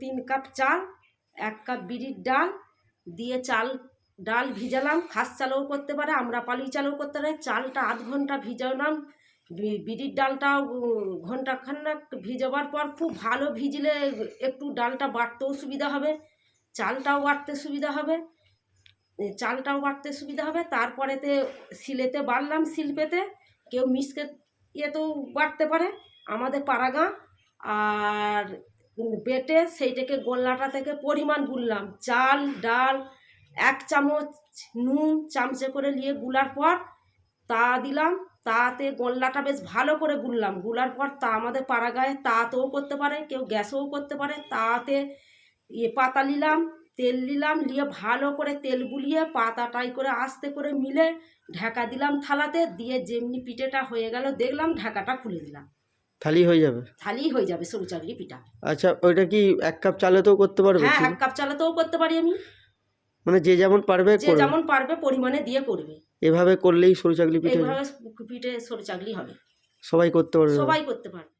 3 cup চাল, 1 cup বিরির ডাল দিয়ে ডাল ভিজালাম। খাস চালও করতে পারে, আমরা পালি চালও করতে পারে। চালটা আধ ঘন্টা ভিজালাম, বিরির ডালটাও ঘন্টাখানেক ভিজাবার পর খুব ভালো ভিজলে একটু ডালটা বাটতেও সুবিধা হবে, চালটাও বাটতে সুবিধা হবে। তারপরেতে শিলেতে বাটলাম, শিল্পেতে, কেউ মিক্সকে ইয়েতেও বাটতে পারে আমাদের পাড়াগাঁ। আর বেটে সেইটাকে গোল্লাটা থেকে পরিমাণ গুললাম। চাল ডাল 1 চামচ নুন চামচে করে নিয়ে গুলার পর তা দিলাম। তাতে গোল্লাটা বেশ ভালো করে গুললাম। গুলার পর তা আমাদের পাড়াগাঁয়ে তাতেও করতে পারে, কেউ গ্যাসেও করতে পারে। তাতে পাতা নিলাম, তেল নিলাম, নিয়ে ভালো করে তেল গুলিয়ে পাতাটাই করে আস্তে করে মিলে ঢাকা দিলাম থালাতে। দিয়ে যেমনি পিঠেটা হয়ে গেল দেখলাম, ঢাকাটা খুলে দিলাম। থালি হয়ে যাবে সরু চাকলি পিঠা। আচ্ছা, ওইটা কি 1 কাপ চালেতেও করতে পারবে? হ্যাঁ, 1 কাপ চালেতেও করতে পারি আমি। মানে যে যেমন পারবে পরিমাণে দিয়ে করবে। এভাবে করলেই সরু চাকলি পিঠে, এইভাবে পিঠে সরু চাকলি হবে। সবাই করতে পারবে।